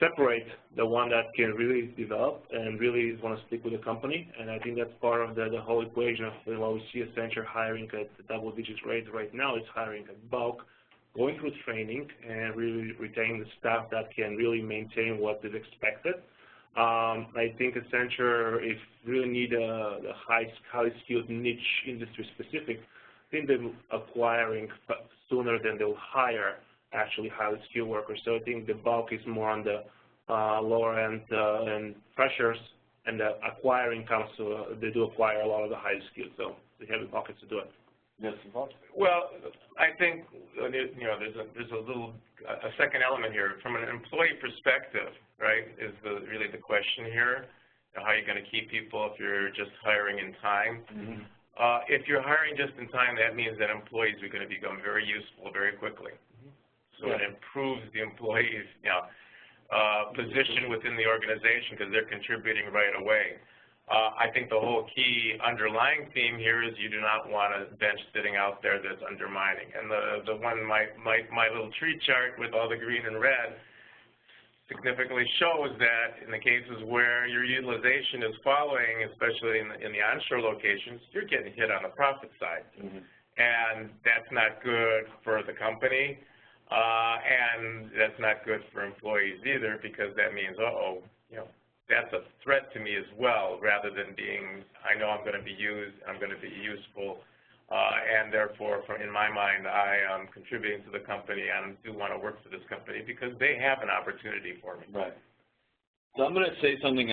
separate the one that can really develop and really want to stick with the company. And I think that's part of the whole equation of why we see Accenture hiring at the double-digit rate right now. It's hiring at bulk, going through training, and really retaining the staff that can really maintain what is expected. I think Accenture, if really need a highly skilled niche industry specific, I think they're acquiring sooner than they'll hire actually highly skilled workers. So I think the bulk is more on the lower end and freshers, and the acquiring comes to, they do acquire a lot of the highly skilled, so they have the pockets to do it. Yes, well, I think there's a second element here. From an employee perspective, right, is really the question here. How are you going to keep people if you're just hiring in time? Mm-hmm. If you're hiring just in time, that means that employees are going to become very useful very quickly. So it improves the employees' position within the organization because they're contributing right away. I think the whole key underlying theme here is you do not want a bench sitting out there that's undermining. And the one my little tree chart with all the green and red significantly shows that in the cases where your utilization is falling, especially in the onshore locations, you're getting hit on the profit side. Mm-hmm. And that's not good for the company. And that's not good for employees either, because that means, that's a threat to me as well, rather than being, I know I'm going to be used, I'm going to be useful, and therefore, in my mind, I am contributing to the company and do want to work for this company because they have an opportunity for me. Right. So I'm going to say something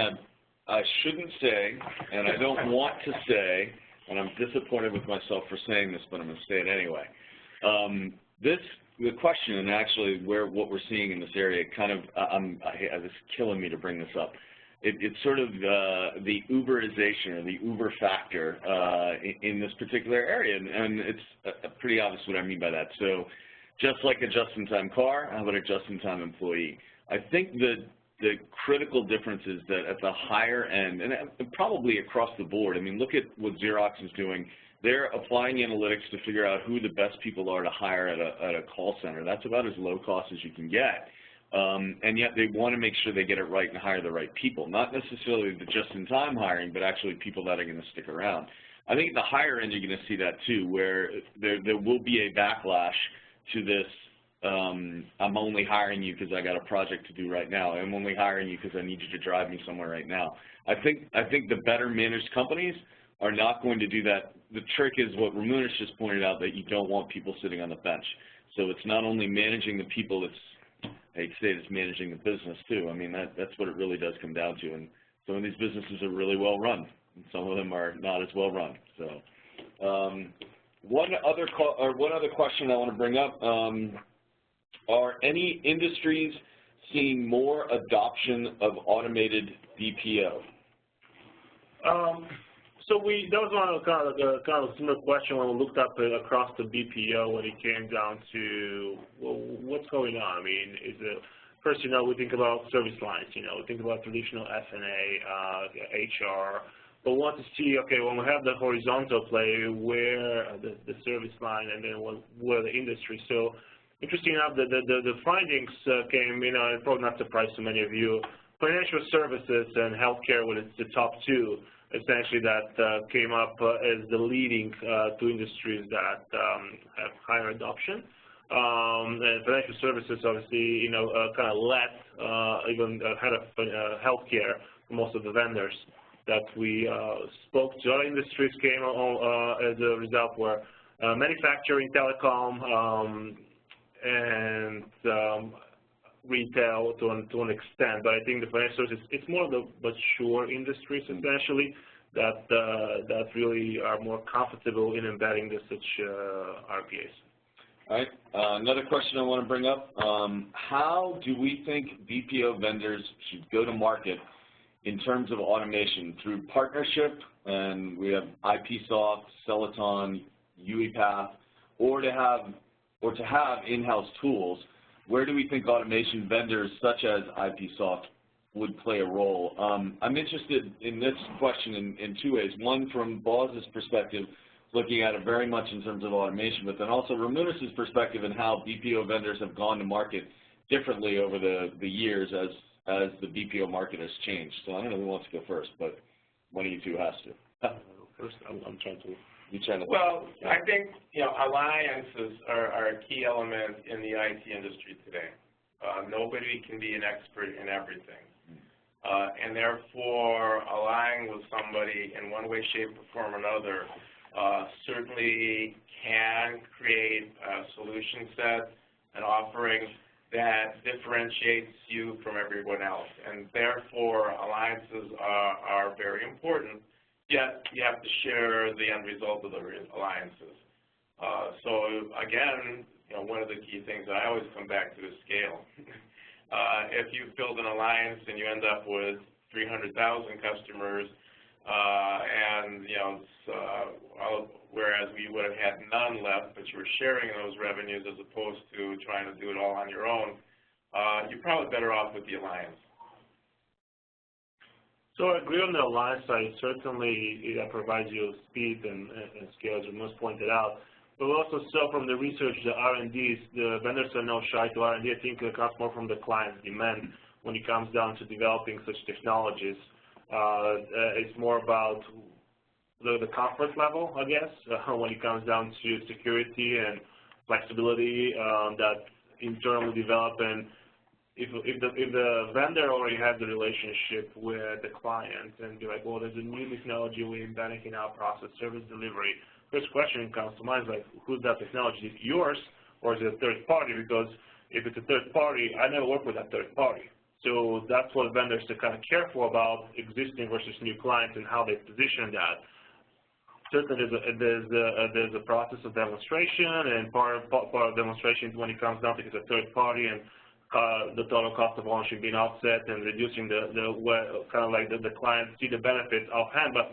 I shouldn't say, and I don't want to say, and I'm disappointed with myself for saying this, but I'm going to say it anyway. The question, and actually what we're seeing in this area, kind of, it's killing me to bring this up. It's sort of the Uberization or the Uber factor in this particular area, and it's pretty obvious what I mean by that. So just like a just-in-time car, how about a just-in-time employee? I think the critical difference is that at the higher end, and probably across the board, I mean, look at what Xerox is doing. They're applying analytics to figure out who the best people are to hire at a call center. That's about as low cost as you can get. And yet they want to make sure they get it right and hire the right people, not necessarily the just-in-time hiring, but actually people that are going to stick around. I think at the higher end you're going to see that too, where there will be a backlash to this, I'm only hiring you because I got a project to do right now. I'm only hiring you because I need you to drive me somewhere right now. I think the better managed companies are not going to do that. The trick is what Ramunas just pointed out, that you don't want people sitting on the bench. So it's not only managing the people, it's I hate to say it, it's managing the business too. I mean, that's what it really does come down to. And some of these businesses are really well run, and some of them are not as well run. So, one other question I want to bring up: are any industries seeing more adoption of automated BPO? So that was one of kind of a similar question when we looked up across the BPO when it came down to, well, what's going on? I mean, first, we think about service lines, we think about traditional F&A, HR, but we want to see, okay, when we have the horizontal play, where the service line and then where the industry. So interesting enough, the findings came, probably not surprise to many of you, financial services and healthcare were the top two, essentially, that came up as the leading two industries that have higher adoption. And financial services, obviously, kind of led, even ahead of healthcare for most of the vendors that we spoke to. Other industries came as a result were manufacturing, telecom, and retail to an extent, but I think the financial services, it's more of the mature industries essentially that really are more comfortable in embedding such RPAs. All right. Another question I want to bring up: how do we think BPO vendors should go to market in terms of automation? Through partnership, and we have IPsoft, Celoton, UiPath, or to have in-house tools? Where do we think automation vendors such as IPsoft would play a role? I'm interested in this question in two ways. One, from Boz's perspective, looking at it very much in terms of automation, but then also Ramunas' perspective in how BPO vendors have gone to market differently over the years as the BPO market has changed. So I don't know who wants to go first, but one of you two has to. First, I'm trying to. Well, I think alliances are a key element in the IT industry today. Nobody can be an expert in everything, and therefore allying with somebody in one way, shape, or form or another certainly can create a solution set, an offering that differentiates you from everyone else, and therefore alliances are very important. Yet you have to share the end result of the alliances. So again, one of the key things that I always come back to is scale. If you build an alliance and you end up with 300,000 customers, and whereas we would have had none left, but you were sharing those revenues as opposed to trying to do it all on your own, you're probably better off with the alliance. So I agree on the alliance side. Certainly, it provides you speed and scale, as Ramunas pointed out. But we also saw from the research, the R&Ds, the vendors are no shy to R&D. I think it comes more from the client's demand when it comes down to developing such technologies. It's more about the comfort level, I guess, when it comes down to security and flexibility that internally develop. And if the vendor already has the relationship with the client and be like, well, there's a new technology we're embedding in our process, service delivery, first question comes to mind is like, who's that technology? Is it yours or is it a third party? Because if it's a third party, I never work with that third party. So that's what vendors are kind of careful about, existing versus new clients and how they position that. Certainly there's a process of demonstration, and part of demonstration when it comes down to it's a third party and the total cost of ownership being offset and reducing the client see the benefits offhand. But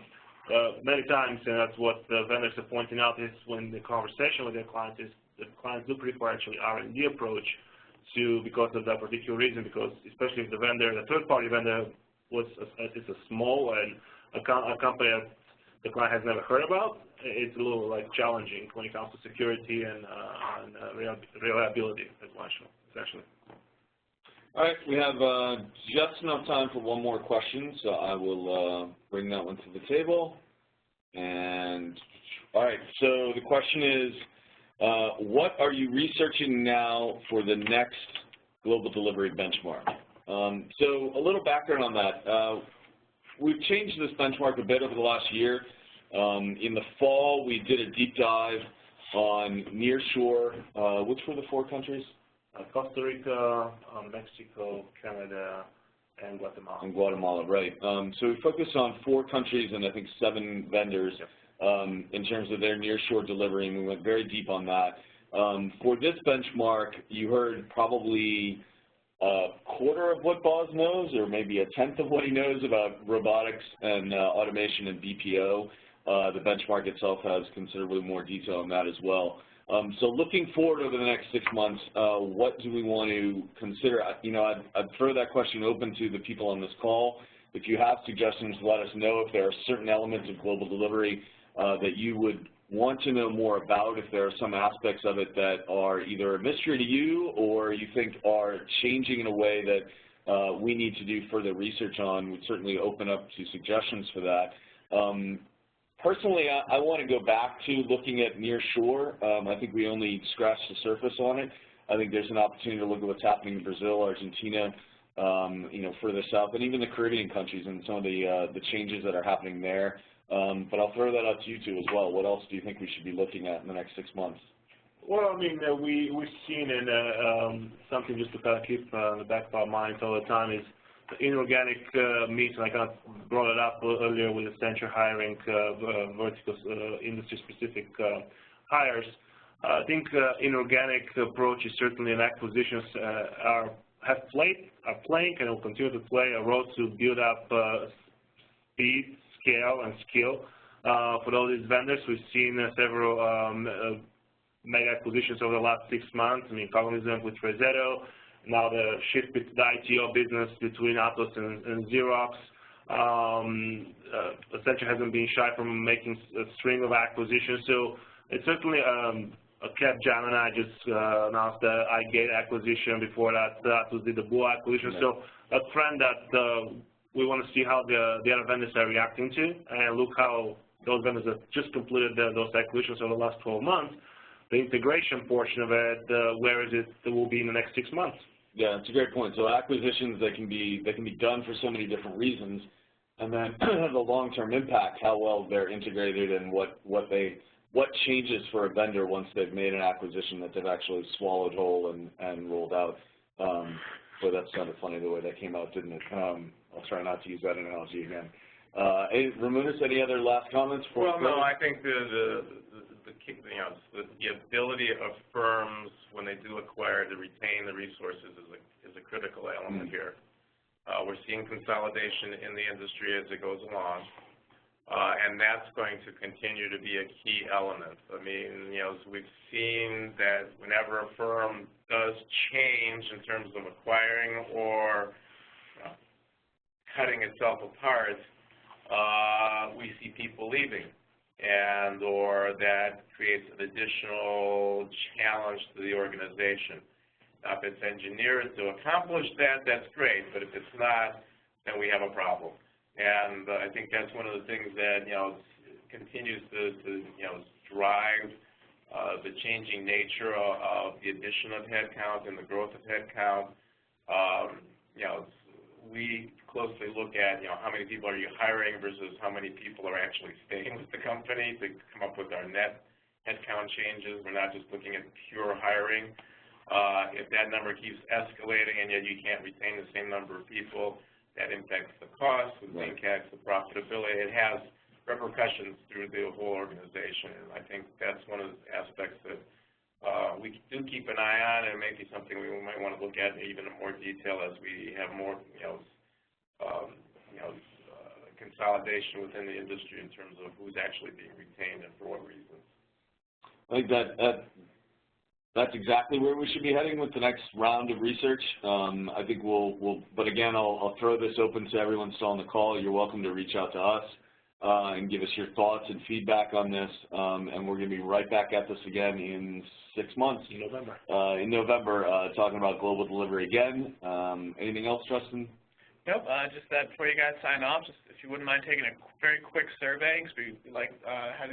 many times, and that's what the vendors are pointing out, is when the conversation with their clients is the clients do prefer actually R&D approach because of that particular reason, because especially if the third-party vendor is a small and a company that the client has never heard about, it's a little challenging when it comes to security and reliability essentially. All right, we have just enough time for one more question, so I will bring that one to the table. And all right, so the question is, what are you researching now for the next global delivery benchmark? So a little background on that. We've changed this benchmark a bit over the last year. In the fall, we did a deep dive on nearshore. Which were the 4 countries? Costa Rica, Mexico, Canada, and Guatemala. And Guatemala, right. So we focus on 4 countries and I think 7 vendors in terms of their nearshore delivery, and we went very deep on that. For this benchmark, you heard probably a quarter of what Boz knows, or maybe a tenth of what he knows about robotics and automation and BPO. The benchmark itself has considerably more detail on that as well. So looking forward over the next 6 months, what do we want to consider? You know, I'd throw that question open to the people on this call. If you have suggestions, let us know. If there are certain elements of global delivery that you would want to know more about, if there are some aspects of it that are either a mystery to you or you think are changing in a way that we need to do further research on, we'd certainly open up to suggestions for that. Personally, I want to go back to looking at nearshore. I think we only scratched the surface on it. I think there's an opportunity to look at what's happening in Brazil, Argentina, you know, further south, and even the Caribbean countries and some of the changes that are happening there. But I'll throw that out to you two as well. What else do you think we should be looking at in the next 6 months? Well, I mean, we've seen something just to kind of keep in the back of our minds all the time is inorganic means, and I kind of brought it up earlier with Accenture hiring vertical industry-specific hires. I think inorganic approaches, certainly in acquisitions, are playing and will continue to play a role to build up speed, scale, and skill for all these vendors. We've seen several mega acquisitions over the last 6 months. I mean, Cognizant with Resetto, now the shift with the ITO business between Atos and Xerox. Accenture hasn't been shy from making a string of acquisitions. So it's certainly Capgemini just announced the iGate acquisition. Before that, Atos did the Bua acquisition. So a trend that we want to see how the other vendors are reacting to, and look how those vendors have just completed those acquisitions over the last 12 months. The integration portion of it, where is it that will be in the next 6 months? Yeah, it's a great point. So acquisitions that can be done for so many different reasons, and then the long-term impact, how well they're integrated, and what changes for a vendor once they've made an acquisition that they've actually swallowed whole and rolled out. So that sounded funny the way that came out, didn't it? I'll try not to use that analogy again. Ramunas, any other last comments? Well, no, I think the ability of firms when they do acquire to retain the resources is a critical element here. We're seeing consolidation in the industry as it goes along, and that's going to continue to be a key element. I mean, you know, we've seen that whenever a firm does change in terms of acquiring or cutting itself apart, we see people leaving, and or that creates an additional challenge to the organization. Now, if it's engineered to accomplish that, that's great, but if it's not, then we have a problem. And I think that's one of the things that, you know, continues to you know, drive the changing nature of the addition of headcount and the growth of headcount. You know, we closely look at, you know, how many people are you hiring versus how many people are actually staying with the company to come up with our net headcount changes. We're not just looking at pure hiring. If that number keeps escalating and yet you can't retain the same number of people, that impacts the cost, it impacts the profitability. It has repercussions through the whole organization, and I think that's one of the aspects that we do keep an eye on, and maybe something we might want to look at in even more detail as we have more, consolidation within the industry in terms of who's actually being retained and for what reasons. I think that's exactly where we should be heading with the next round of research. I think but again, I'll throw this open to everyone still on the call. You're welcome to reach out to us and give us your thoughts and feedback on this, and we're going to be right back at this again in 6 months. In November, talking about global delivery again. Anything else, Justin? Nope, just that before you guys sign off, just if you wouldn't mind taking a very quick survey, because we like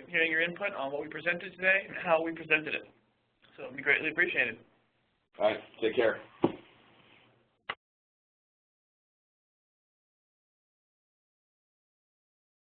hearing your input on what we presented today and how we presented it. So it would be greatly appreciated. All right, take care.